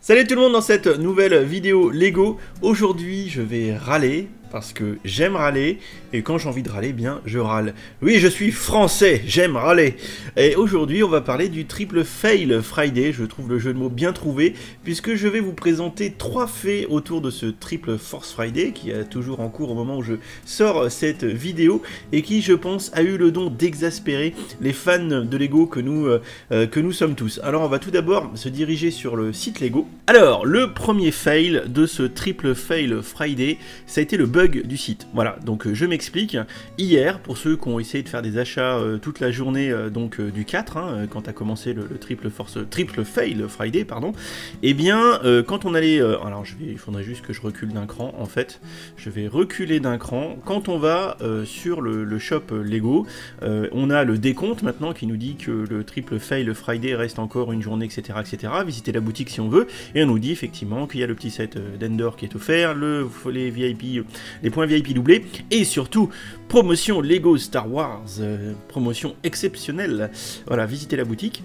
Salut tout le monde dans cette nouvelle vidéo Lego. Aujourd'hui je vais râler parce que j'aime râler et quand j'ai envie de râler, bien je râle. Oui, je suis français, j'aime râler. Et aujourd'hui on va parler du triple fail Friday. Je trouve le jeu de mots bien trouvé puisque je vais vous présenter 3 faits autour de ce triple Force Friday qui est toujours en cours au moment où je sors cette vidéo et qui je pense a eu le don d'exaspérer les fans de Lego que nous sommes tous. Alors on va tout d'abord se diriger sur le site Lego. Alors le premier fail de ce triple fail Friday, ça a été le bug du site. Voilà, donc je m'explique. Hier, pour ceux qui ont essayé de faire des achats toute la journée du 4, quand a commencé le triple fail Friday, pardon, et bien quand on allait, alors il faudrait juste que je recule d'un cran. En fait, je vais reculer d'un cran. Quand on va sur le shop Lego, on a le décompte maintenant qui nous dit que le triple fail Friday reste encore une journée, etc., etc. Visitez la boutique si on veut, et on nous dit effectivement qu'il y a le petit set d'Endor qui est offert, les VIP. Les points VIP doublés, et surtout, promotion Lego Star Wars, promotion exceptionnelle. Voilà, visitez la boutique.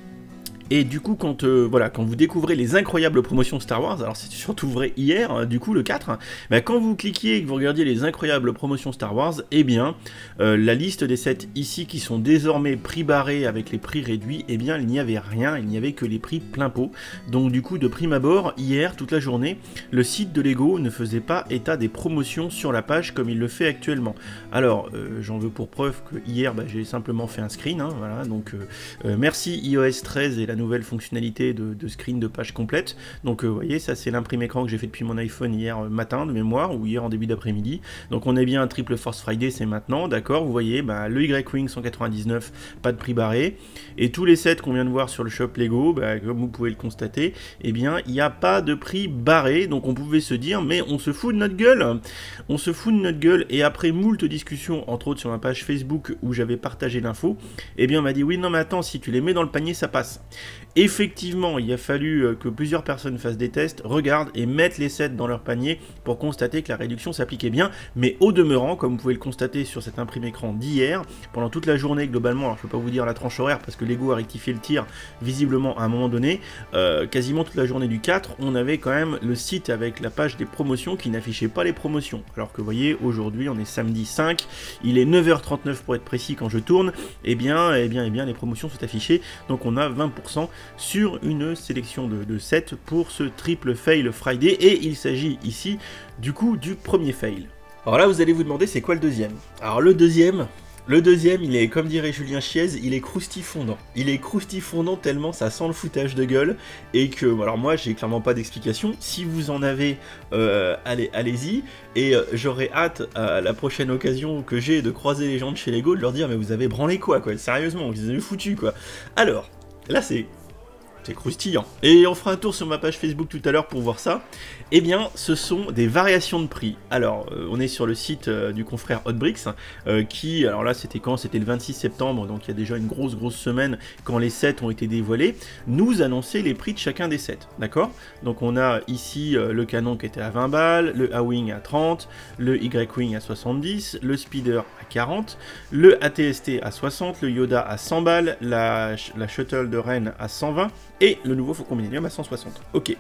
Et du coup, quand vous découvrez les incroyables promotions Star Wars, alors c'est surtout vrai hier, du coup le 4, quand vous cliquiez et que vous regardiez les incroyables promotions Star Wars, eh bien, la liste des sets ici qui sont désormais prix barrés avec les prix réduits, eh bien, il n'y avait rien, il n'y avait que les prix plein pot. Donc du coup, de prime abord, hier, toute la journée, le site de Lego ne faisait pas état des promotions sur la page comme il le fait actuellement. Alors, j'en veux pour preuve que hier, j'ai simplement fait un screen, voilà, donc merci iOS 13 et la nouvelle fonctionnalité de screen de page complète. Donc vous voyez, ça c'est l'imprime écran que j'ai fait depuis mon iPhone hier matin de mémoire, ou hier en début d'après-midi. Donc on est bien un triple Force Friday, c'est maintenant, d'accord. Vous voyez, le Y-Wing 199, pas de prix barré. Et tous les sets qu'on vient de voir sur le shop Lego, comme vous pouvez le constater, eh bien il n'y a pas de prix barré. Donc on pouvait se dire, mais on se fout de notre gueule. On se fout de notre gueule. Et après moult discussions, entre autres sur ma page Facebook où j'avais partagé l'info, eh bien on m'a dit, oui non mais attends, si tu les mets dans le panier, ça passe. Effectivement, il a fallu que plusieurs personnes fassent des tests, regardent et mettent les sets dans leur panier pour constater que la réduction s'appliquait bien, mais au demeurant, comme vous pouvez le constater sur cet imprime écran d'hier, pendant toute la journée globalement, alors je ne peux pas vous dire la tranche horaire parce que Lego a rectifié le tir visiblement à un moment donné, quasiment toute la journée du 4, on avait quand même le site avec la page des promotions qui n'affichait pas les promotions, alors que vous voyez, aujourd'hui on est samedi 5, il est 9h39 pour être précis quand je tourne, et bien les promotions sont affichées, donc on a 20% sur une sélection de sets pour ce triple fail Friday, et il s'agit ici du coup du premier fail. Alors là vous allez vous demander c'est quoi le deuxième. Alors le deuxième il est, comme dirait Julien Chiez, il est croustifondant. Il est croustifondant tellement ça sent le foutage de gueule, et que, alors moi j'ai clairement pas d'explication, si vous en avez, allez-y, et j'aurai hâte à la prochaine occasion que j'ai de croiser les gens de chez Lego, de leur dire mais vous avez branlé quoi, sérieusement, vous avez foutu quoi. Alors, là c'est croustillant. Et on fera un tour sur ma page Facebook tout à l'heure pour voir ça. Eh bien, ce sont des variations de prix. Alors, on est sur le site du confrère Hotbricks, qui, alors là, c'était quand? C'était le 26 septembre, donc il y a déjà une grosse semaine, quand les sets ont été dévoilés, nous annonçait les prix de chacun des sets, d'accord? Donc on a ici le canon qui était à 20 balles, le A-Wing à 30, le Y-Wing à 70, le Speeder à 40, le ATST à 60, le Yoda à 100 balles, la Shuttle de Rennes à 120, et le nouveau Faucon Millenium à 160. Ok,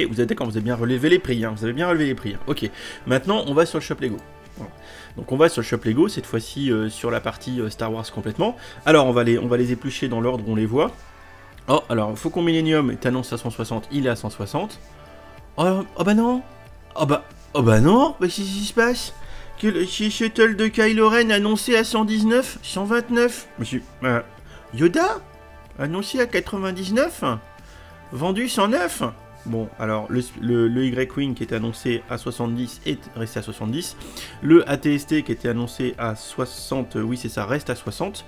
vous êtes d'accord, vous avez bien relevé les prix, vous avez bien relevé les prix. Ok, maintenant on va sur le shop Lego. Voilà. Donc on va sur le shop Lego, cette fois-ci sur la partie Star Wars complètement. Alors on va les éplucher dans l'ordre où on les voit. Oh, alors Faucon Millenium est annoncé à 160, il est à 160. Oh bah non. Oh bah non, qu'est-ce qui se passe? Que le Shuttle de Kylo Ren annoncé à 119, 129. Monsieur, Yoda annoncé à 99, vendu 109. Bon, alors le Y-Wing qui était annoncé à 70 est resté à 70. Le ATST qui était annoncé à 60, oui c'est ça, reste à 60.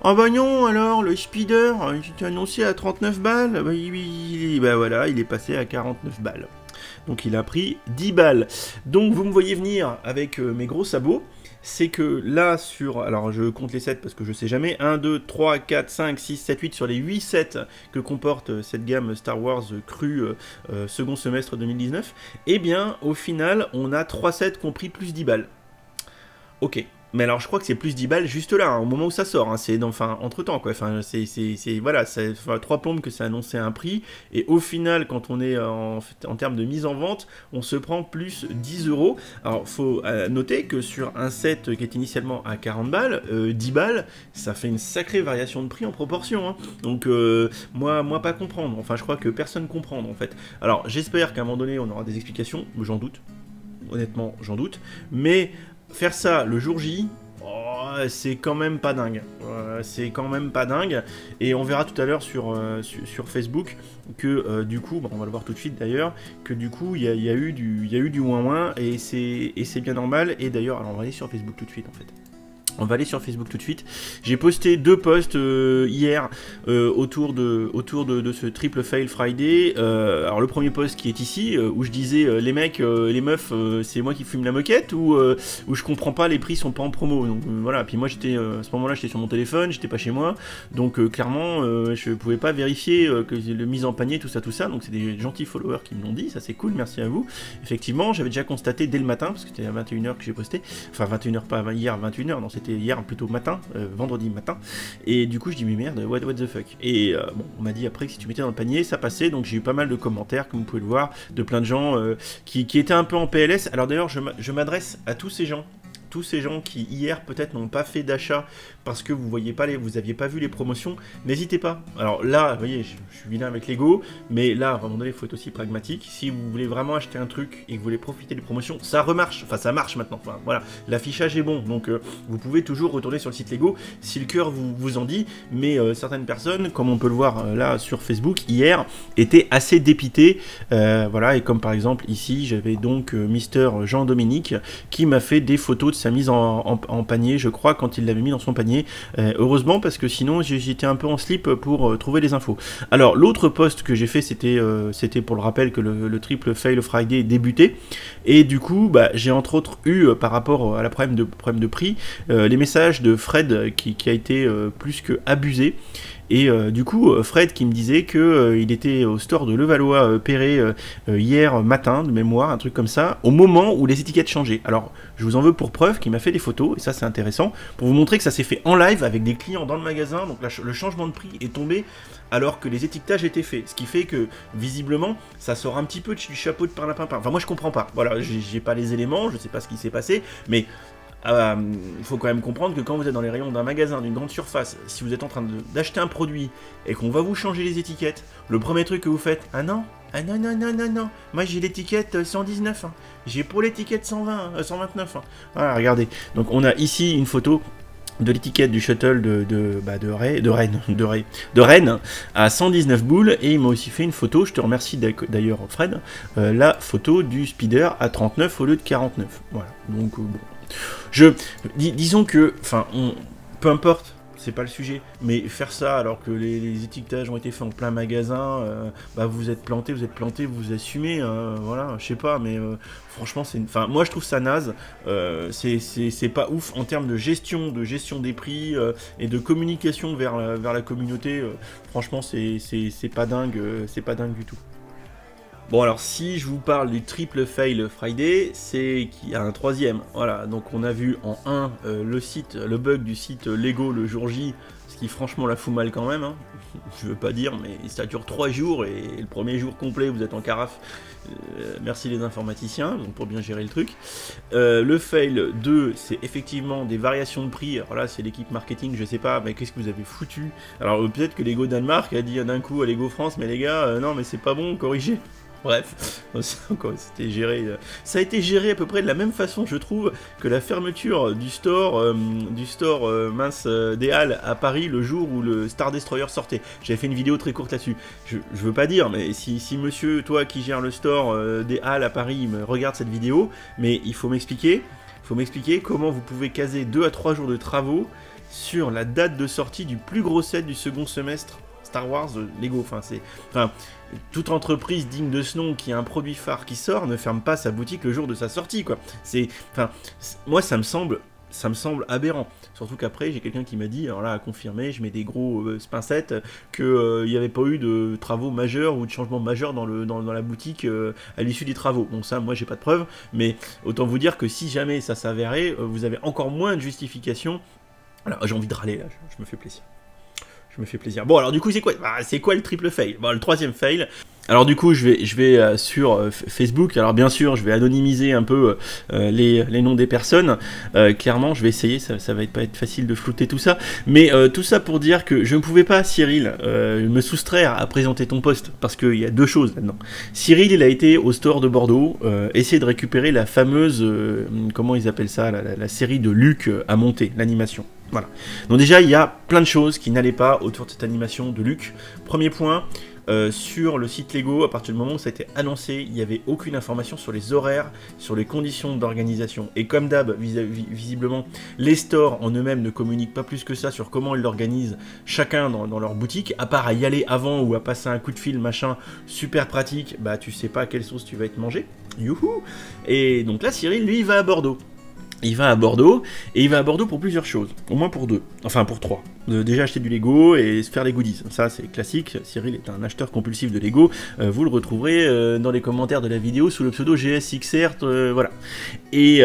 Ah bah non, alors le Speeder qui était annoncé à 39 balles, voilà, il est passé à 49 balles. Donc il a pris 10 balles. Donc vous me voyez venir avec mes gros sabots. C'est que là sur, alors je compte les 7 parce que je sais jamais, 1, 2, 3, 4, 5, 6, 7, 8 sur les 8 sets que comporte cette gamme Star Wars crue second semestre 2019, et bien au final on a 3 sets qui ont pris plus 10 balles. Ok, Mais alors je crois que c'est plus 10 balles juste là, hein, au moment où ça sort, hein, c'est enfin entre temps quoi, enfin voilà, c'est 3 plombes que ça annoncé un prix, et au final quand on est en termes de mise en vente, on se prend plus 10 euros. Alors faut noter que sur un set qui est initialement à 40 balles, 10 balles, ça fait une sacrée variation de prix en proportion, hein. Donc moi pas comprendre, enfin je crois que personne comprendre en fait. Alors j'espère qu'à un moment donné on aura des explications, j'en doute, honnêtement j'en doute, mais faire ça le jour J, oh, c'est quand même pas dingue. C'est quand même pas dingue. Et on verra tout à l'heure sur Facebook que du coup, on va le voir tout de suite d'ailleurs, que du coup il y a eu du ouin et c'est bien normal. Et d'ailleurs, alors on va aller sur Facebook tout de suite en fait. On va aller sur Facebook tout de suite. J'ai posté 2 posts hier autour de ce triple fail Friday. Alors le premier post qui est ici, où je disais les mecs, les meufs, c'est moi qui fume la moquette, ou je comprends pas, les prix sont pas en promo. Donc voilà. Puis moi j'étais à ce moment-là, j'étais sur mon téléphone, j'étais pas chez moi, donc clairement je pouvais pas vérifier que le mise en panier, tout ça. Donc c'est des gentils followers qui me l'ont dit, ça c'est cool, merci à vous. Effectivement, j'avais déjà constaté dès le matin, parce que c'était à 21h que j'ai posté, enfin 21h pas hier, 21h, non c'était hier plutôt matin, vendredi matin, et du coup je dis mais merde, what the fuck, et bon, on m'a dit après que si tu mettais dans le panier ça passait, donc j'ai eu pas mal de commentaires comme vous pouvez le voir, de plein de gens qui étaient un peu en PLS. Alors d'ailleurs je m'adresse à tous ces gens qui hier peut-être n'ont pas fait d'achat parce que vous aviez pas vu les promotions, n'hésitez pas. Alors là, vous voyez, je suis vilain avec Lego, mais là, à un moment donné, il faut être aussi pragmatique. Si vous voulez vraiment acheter un truc et que vous voulez profiter des promotions, ça remarche, enfin ça marche maintenant, enfin voilà, l'affichage est bon, donc vous pouvez toujours retourner sur le site Lego si le cœur vous en dit, mais certaines personnes, comme on peut le voir là sur Facebook, hier, étaient assez dépitées, voilà, et comme par exemple ici, j'avais donc Mister Jean-Dominique qui m'a fait des photos de sa mise en panier, je crois, quand il l'avait mis dans son panier. Heureusement, parce que sinon j'étais un peu en slip pour trouver les infos. Alors l'autre post que j'ai fait, c'était pour le rappel que le triple fail Friday débutait, et du coup j'ai entre autres eu par rapport à la problème de prix les messages de Fred qui a été plus que abusé. Et du coup, Fred qui me disait qu'il était au store de Levallois-Perret hier matin, de mémoire, un truc comme ça, au moment où les étiquettes changeaient. Alors, je vous en veux pour preuve qu'il m'a fait des photos, et ça c'est intéressant, pour vous montrer que ça s'est fait en live avec des clients dans le magasin, donc là, le changement de prix est tombé alors que les étiquetages étaient faits. Ce qui fait que, visiblement, ça sort un petit peu du chapeau de Parlimpinpin. Enfin, moi je comprends pas, voilà, j'ai pas les éléments, je sais pas ce qui s'est passé, mais... il faut quand même comprendre que quand vous êtes dans les rayons d'un magasin, d'une grande surface, si vous êtes en train d'acheter un produit et qu'on va vous changer les étiquettes, le premier truc que vous faites, ah non, moi j'ai l'étiquette 119, hein. J'ai pour l'étiquette 120, 129. Hein. Voilà, regardez. Donc on a ici une photo de l'étiquette du shuttle de Rennes à 119 boules, et il m'a aussi fait une photo, je te remercie d'ailleurs Fred, la photo du speeder à 39 au lieu de 49. Voilà, donc bon. Disons que, enfin, peu importe, c'est pas le sujet, mais faire ça alors que les étiquetages ont été faits en plein magasin, vous êtes planté, vous assumez, voilà, je sais pas, mais franchement, enfin, moi je trouve ça naze, c'est pas ouf en termes de gestion des prix et de communication vers la communauté, franchement, c'est pas dingue, du tout. Bon, alors si je vous parle du triple fail Friday, c'est qu'il y a un troisième. Voilà, donc on a vu en 1 le bug du site Lego le jour J, ce qui franchement la fout mal quand même, hein. Je veux pas dire, mais ça dure 3 jours et le premier jour complet vous êtes en carafe. Merci les informaticiens, donc pour bien gérer le truc. Le fail 2, c'est effectivement des variations de prix. Alors là, c'est l'équipe marketing, je sais pas, mais qu'est-ce que vous avez foutu? Alors peut-être que Lego Danemark a dit d'un coup à Lego France, mais les gars, non mais c'est pas bon, corrigez. Bref, c'était géré. Ça a été géré à peu près de la même façon, je trouve, que la fermeture du store des Halles à Paris le jour où le Star Destroyer sortait. J'avais fait une vidéo très courte là-dessus. Je veux pas dire, mais si monsieur, toi qui gères le store des Halles à Paris, me regarde cette vidéo, mais il faut m'expliquer comment vous pouvez caser 2 à 3 jours de travaux sur la date de sortie du plus gros set du second semestre Star Wars Lego. Enfin, toute entreprise digne de ce nom qui a un produit phare qui sort ne ferme pas sa boutique le jour de sa sortie, quoi. Moi ça me semble ça me semble aberrant. Surtout qu'après, j'ai quelqu'un qui m'a dit, alors là, à confirmer, je mets des gros pincettes, qu'il n'y avait pas eu de travaux majeurs ou de changements majeurs dans la boutique à l'issue des travaux. Bon, ça, moi, j'ai pas de preuves, mais autant vous dire que si jamais ça s'avérait, vous avez encore moins de justification. Alors, j'ai envie de râler, là, je me fais plaisir. Je me fais plaisir. Bon, alors du coup, c'est quoi? C'est quoi le triple fail? Bon, le troisième fail. Alors du coup, je vais sur Facebook. Alors bien sûr, je vais anonymiser un peu les noms des personnes. Clairement, je vais essayer. Ça va pas être facile de flouter tout ça. Mais tout ça pour dire que je ne pouvais pas, Cyril, me soustraire à présenter ton post parce qu'il y a deux choses là-dedans. Cyril, il a été au store de Bordeaux, essayer de récupérer la fameuse, comment ils appellent ça, la série de Luc à monter, l'animation. Voilà. Donc déjà, il y a plein de choses qui n'allaient pas autour de cette animation de Luc. Premier point, sur le site Lego, à partir du moment où ça a été annoncé, il n'y avait aucune information sur les horaires, sur les conditions d'organisation. Et comme d'hab, visiblement, les stores en eux-mêmes ne communiquent pas plus que ça sur comment ils l'organisent chacun dans leur boutique, à part à y aller avant ou à passer un coup de fil, machin, super pratique, bah tu sais pas à quelle sauce tu vas être mangé. Youhou! Et donc là, Cyril, lui, il va à Bordeaux. Il va à Bordeaux, et il va à Bordeaux pour plusieurs choses, au moins pour deux, enfin pour trois. Déjà acheter du Lego et se faire les goodies, ça c'est classique, Cyril est un acheteur compulsif de Lego, vous le retrouverez dans les commentaires de la vidéo sous le pseudo GSXR, voilà. Et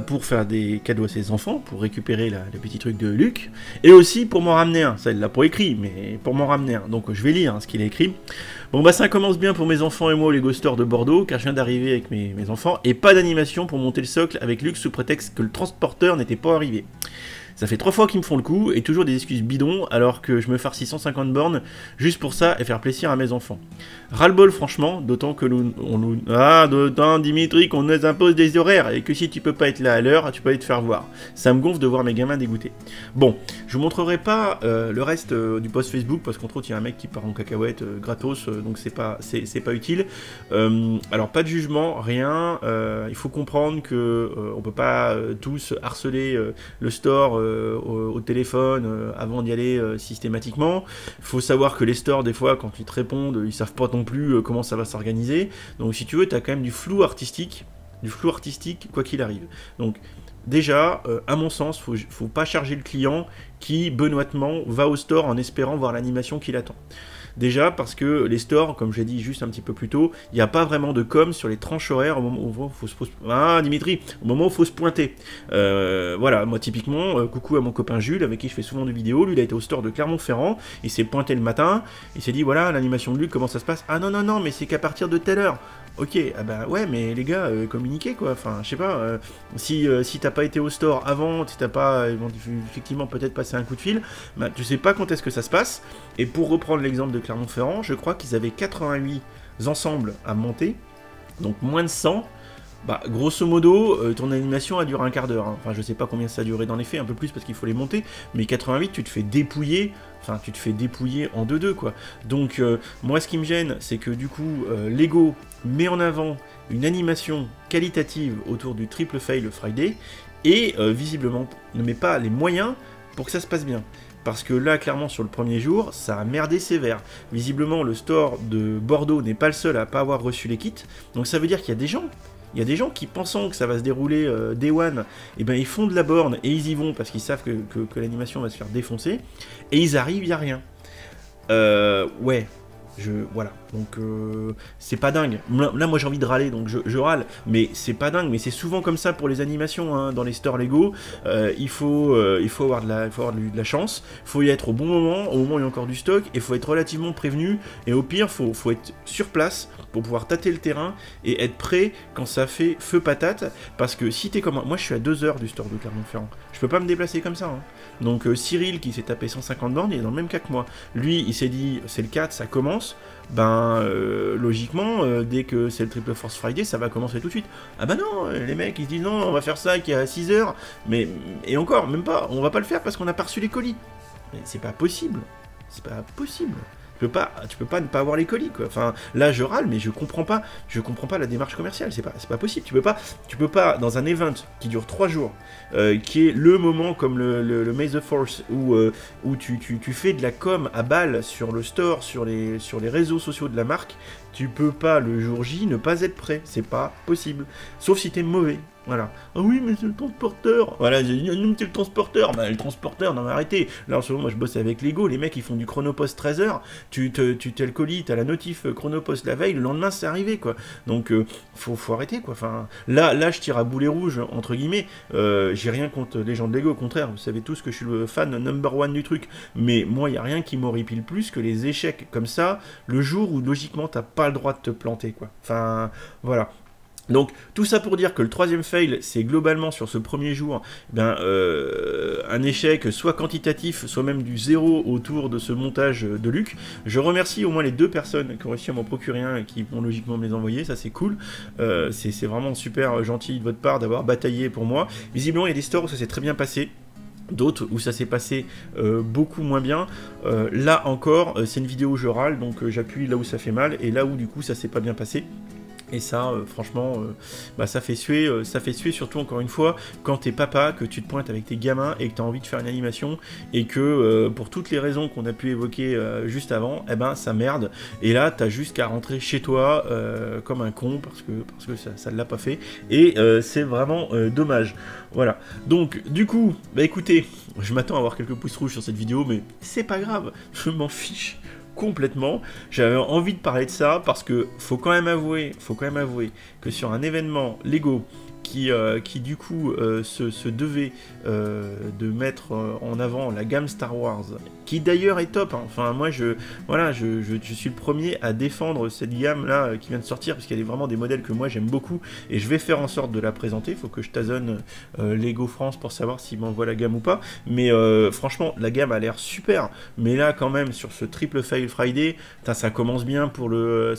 pour faire des cadeaux à ses enfants, pour récupérer le petit truc de Luc, et aussi pour m'en ramener un, ça il l'a pas écrit, mais pour m'en ramener un, donc je vais lire ce qu'il a écrit. Bon bah ça commence bien pour mes enfants et moi au Lego Store de Bordeaux, car je viens d'arriver avec mes enfants, et pas d'animation pour monter le socle avec Luc sous prétexte que le transporteur n'était pas arrivé. Ça fait 3 fois qu'ils me font le coup, et toujours des excuses bidons, alors que je me farcis 150 bornes juste pour ça et faire plaisir à mes enfants. Ras-le-bol franchement, d'autant que d'autant Dimitri qu'on nous impose des horaires, et que si tu peux pas être là à l'heure, tu peux aller te faire voir. Ça me gonfle de voir mes gamins dégoûtés. Bon, je vous montrerai pas le reste du post Facebook, parce qu'entre autres il y a un mec qui part en cacahuète gratos, donc c'est pas utile. Alors pas de jugement, rien, il faut comprendre que on peut pas tous harceler le store au téléphone avant d'y aller systématiquement. Il faut savoir que les stores, des fois, quand ils te répondent, ils savent pas non plus comment ça va s'organiser. Donc si tu veux, tu as quand même du flou artistique quoi qu'il arrive. Donc déjà, à mon sens, faut pas charger le client qui, benoîtement, va au store en espérant voir l'animation qu'il attend. Déjà parce que les stores, comme j'ai dit juste un petit peu plus tôt, il n'y a pas vraiment de com sur les tranches horaires au moment où il faut se poser. Ah Dimitri, au moment où il faut se pointer. Voilà, moi typiquement, coucou à mon copain Jules, avec qui je fais souvent des vidéos, lui il a été au store de Clermont-Ferrand, il s'est pointé le matin, il s'est dit voilà l'animation de Luc, comment ça se passe? Ah non, mais c'est qu'à partir de telle heure. Ok, ah bah ouais, mais les gars, communiquez quoi, enfin je sais pas, si t'as pas été au store avant, si t'as pas effectivement peut-être passé un coup de fil, bah tu sais pas quand est-ce que ça se passe, et pour reprendre l'exemple de Clermont-Ferrand, je crois qu'ils avaient 88 ensembles à monter, donc moins de 100, bah grosso modo, ton animation a duré un quart d'heure, hein. Enfin je sais pas combien ça a duré dans les faits, un peu plus parce qu'il faut les monter, mais 88 tu te fais dépouiller, en 2-2 quoi. Donc moi ce qui me gêne, c'est que du coup Lego met en avant une animation qualitative autour du triple fail Friday, et visiblement ne met pas les moyens pour que ça se passe bien. Parce que là, clairement, sur le premier jour, ça a merdé sévère. Visiblement, le store de Bordeaux n'est pas le seul à pas avoir reçu les kits. Donc ça veut dire qu'il y a des gens. Il y a des gens qui, pensant que ça va se dérouler day one, et ben ils font de la borne et ils y vont parce qu'ils savent que l'animation va se faire défoncer. Et ils arrivent, il n'y a rien. Ouais. Voilà, donc c'est pas dingue. Là moi j'ai envie de râler, donc je râle, mais c'est pas dingue, mais c'est souvent comme ça pour les animations, hein, dans les stores Lego. Il faut avoir de la chance, il faut y être au bon moment, au moment où il y a encore du stock, et il faut être relativement prévenu, et au pire faut être sur place pour pouvoir tâter le terrain et être prêt quand ça fait feu patate, parce que si t'es comme moi je suis à 2 heures du store de Clermont-Ferrand, je peux pas me déplacer comme ça, hein. Donc Cyril qui s'est tapé 150 bornes, il est dans le même cas que moi. Lui il s'est dit c'est le 4, ça commence, ben logiquement dès que c'est le Triple Force Friday ça va commencer tout de suite. Ah bah non, les mecs ils se disent non on va faire ça qui est à 6 heures, mais et encore même pas, on va pas le faire parce qu'on a pas reçu les colis. Mais c'est pas possible, c'est pas possible. Tu peux pas ne pas avoir les colis quoi. Enfin là je râle mais je comprends pas la démarche commerciale, c'est pas possible. Tu peux pas dans un event qui dure 3 jours, qui est le moment comme le May the Force où tu fais de la com à balle sur le store, sur les réseaux sociaux de la marque, tu peux pas le jour J ne pas être prêt, c'est pas possible. Sauf si t'es mauvais. Voilà. Ah oui, mais c'est le transporteur. Voilà, j'ai dit, non, c'est le transporteur. Bah, le transporteur, non, mais arrêtez. Là, en ce moment, moi, je bosse avec Lego. Les mecs, ils font du chronopost 13h. Tu t'as le colis, t'as la notif chronopost la veille. Le lendemain, c'est arrivé, quoi. Donc, faut arrêter, quoi. Enfin, là, je tire à boulet rouge, entre guillemets. J'ai rien contre les gens de Lego. Au contraire, vous savez tous que je suis le fan number one du truc. Mais moi, il n'y a rien qui m'horripile plus que les échecs comme ça, le jour où, logiquement, t'as pas le droit de te planter, quoi. Enfin, voilà. Donc, tout ça pour dire que le troisième fail, c'est globalement sur ce premier jour, un échec soit quantitatif, soit même du zéro autour de ce montage de Luc. Je remercie au moins les 2 personnes qui ont réussi à m'en procurer un et qui vont logiquement me les envoyer, ça c'est cool. C'est vraiment super gentil de votre part d'avoir bataillé pour moi. Visiblement, il y a des stores où ça s'est très bien passé. D'autres où ça s'est passé beaucoup moins bien. Là encore, c'est une vidéo où je râle, donc j'appuie là où ça fait mal, et là où du coup ça s'est pas bien passé. Et ça, franchement, ça fait suer, surtout encore une fois, quand t'es papa, que tu te pointes avec tes gamins et que t'as envie de faire une animation, et que pour toutes les raisons qu'on a pu évoquer juste avant, eh ben ça merde. Et là, t'as juste qu'à rentrer chez toi comme un con, parce que ça l'a pas fait, et c'est vraiment dommage. Voilà. Donc, du coup, bah écoutez, je m'attends à avoir quelques pouces rouges sur cette vidéo, mais c'est pas grave, je m'en fiche complètement. J'avais envie de parler de ça parce que faut quand même avouer que sur un événement Lego qui du coup se devait de mettre en avant la gamme Star Wars, qui d'ailleurs est top, hein. Enfin moi je suis le premier à défendre cette gamme là qui vient de sortir, parce qu'il y a vraiment des modèles que moi j'aime beaucoup, et je vais faire en sorte de la présenter. Faut que je tâtonne Lego France pour savoir s'ils m'envoient la gamme ou pas, mais franchement la gamme a l'air super. Mais là quand même sur ce triple fail Friday, ça commence bien pour le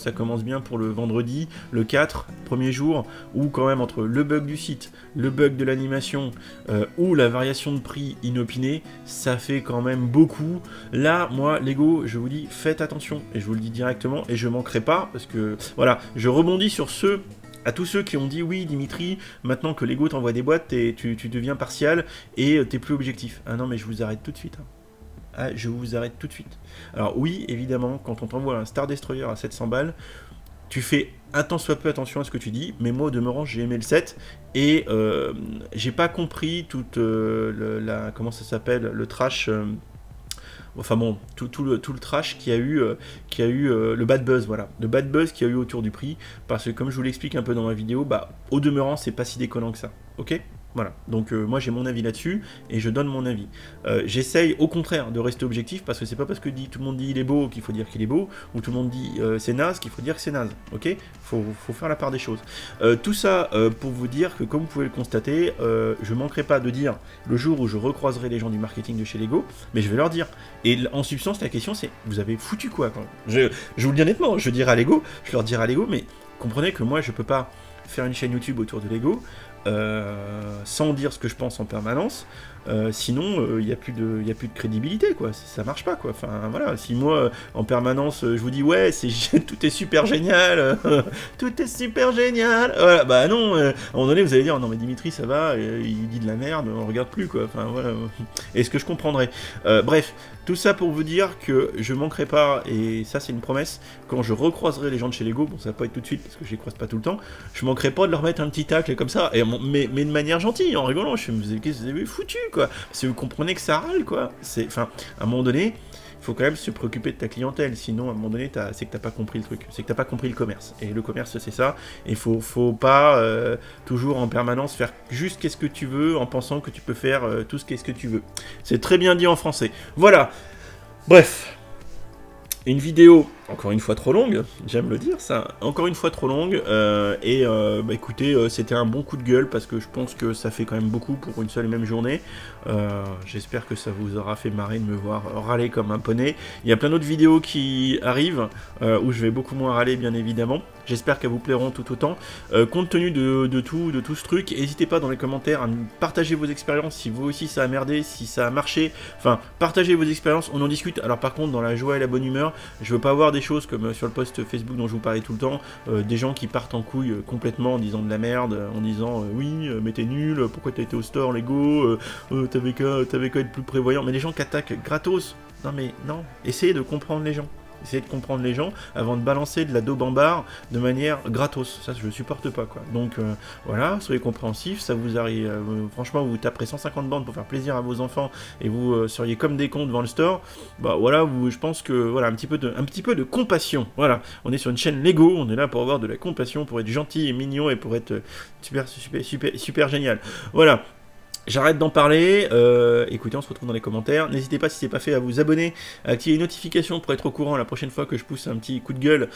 vendredi, le 4, premier jour, où quand même entre le bug du site, le bug de l'animation ou la variation de prix inopinée, ça fait quand même beaucoup. Là, moi, Lego, je vous dis, faites attention, et je vous le dis directement, et je manquerai pas, parce que, voilà, je rebondis sur à tous ceux qui ont dit, oui, Dimitri, maintenant que Lego t'envoie des boîtes, tu deviens partial, et t'es plus objectif. Ah non, mais je vous arrête tout de suite, hein. Ah, je vous arrête tout de suite. Alors oui, évidemment, quand on t'envoie un Star Destroyer à 700 balles, tu fais un tant soit peu attention à ce que tu dis, mais moi au demeurant j'ai aimé le set, et j'ai pas compris toute comment ça s'appelle, le trash, enfin bon, tout le trash qui a eu le bad buzz, voilà, le bad buzz qu'il y a eu autour du prix, parce que comme je vous l'explique un peu dans ma vidéo, au demeurant c'est pas si déconnant que ça, ok ? Voilà, donc moi j'ai mon avis là-dessus, et je donne mon avis. J'essaye au contraire de rester objectif, parce que c'est pas parce que tout le monde dit il est beau qu'il faut dire qu'il est beau, ou tout le monde dit c'est naze qu'il faut dire que c'est naze, ok ? Faut faire la part des choses. Tout ça pour vous dire que, comme vous pouvez le constater, je manquerai pas de dire le jour où je recroiserai les gens du marketing de chez Lego, mais je vais leur dire. Et en substance, la question c'est, vous avez foutu quoi quand même ? Je vous le dis honnêtement, je leur dirai à Lego, mais comprenez que moi je peux pas faire une chaîne YouTube autour de Lego, sans dire ce que je pense en permanence, sinon il n'y a plus de crédibilité, quoi. Ça marche pas, quoi. Enfin voilà, si moi en permanence je vous dis ouais tout est super génial, tout est super génial, voilà, bah non, à un moment donné vous allez dire non mais Dimitri ça va, il dit de la merde, on regarde plus, quoi. Enfin voilà, est-ce que je comprendrai, bref, tout ça pour vous dire que je manquerai pas, et ça c'est une promesse, quand je recroiserai les gens de chez Lego, bon ça va pas être tout de suite parce que je les croise pas tout le temps, je manquerai pas de leur mettre un petit tacle comme ça, mais de manière gentille, en rigolant. Je me disais, qu'est-ce que vous avez foutu, quoi? Parce que vous comprenez que ça râle, quoi. Enfin, à un moment donné, il faut quand même se préoccuper de ta clientèle, sinon, à un moment donné, c'est que t'as pas compris le truc, c'est que t'as pas compris le commerce. Et le commerce, c'est ça, et faut pas toujours en permanence faire juste qu'est-ce que tu veux, en pensant que tu peux faire tout ce qu'est-ce que tu veux. C'est très bien dit en français. Voilà. Bref. Une vidéo, encore une fois trop longue, j'aime le dire ça, encore une fois trop longue, écoutez, c'était un bon coup de gueule, parce que je pense que ça fait quand même beaucoup pour une seule et même journée. J'espère que ça vous aura fait marrer de me voir râler comme un poney. Il y a plein d'autres vidéos qui arrivent, où je vais beaucoup moins râler, bien évidemment. J'espère qu'elles vous plairont tout autant. Compte tenu de tout ce truc, n'hésitez pas dans les commentaires à partager vos expériences, si vous aussi ça a merdé, si ça a marché, enfin, partagez vos expériences, on en discute. Alors par contre, dans la joie et la bonne humeur, je veux pas voir des choses comme sur le post Facebook dont je vous parlais tout le temps, des gens qui partent en couille complètement en disant de la merde, en disant oui, mais t'es nul, pourquoi t'as été au store Lego, t'avais qu'à être plus prévoyant, mais les gens qui attaquent gratos, non mais non, essayez de comprendre les gens. essayez de comprendre les gens avant de balancer de la daube en barre de manière gratos. Ça, je supporte pas, quoi. Donc, voilà, soyez compréhensifs, ça vous arrive... franchement, vous taperez 150 bandes pour faire plaisir à vos enfants et vous seriez comme des cons devant le store. Bah, voilà, je pense que, voilà, un petit peu de compassion. Voilà, on est sur une chaîne Lego, on est là pour avoir de la compassion, pour être gentil et mignon et pour être super génial. Voilà. J'arrête d'en parler, écoutez, on se retrouve dans les commentaires. N'hésitez pas, si ce n'est pas fait, à vous abonner, à activer les notifications pour être au courant la prochaine fois que je pousse un petit coup de gueule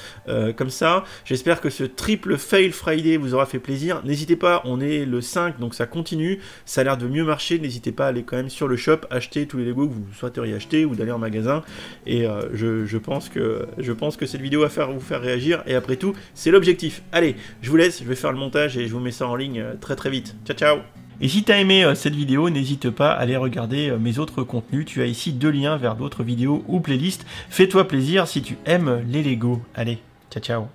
comme ça. J'espère que ce triple Fail Friday vous aura fait plaisir. N'hésitez pas, on est le 5, donc ça continue. Ça a l'air de mieux marcher. N'hésitez pas à aller quand même sur le shop, acheter tous les Lego que vous souhaiteriez acheter ou d'aller en magasin. Et je pense que cette vidéo va vous faire réagir. Et après tout, c'est l'objectif. Allez, je vous laisse, je vais faire le montage et je vous mets ça en ligne très vite. Ciao, ciao! Et si tu as aimé cette vidéo, n'hésite pas à aller regarder mes autres contenus. Tu as ici 2 liens vers d'autres vidéos ou playlists. Fais-toi plaisir si tu aimes les Lego. Allez, ciao ciao!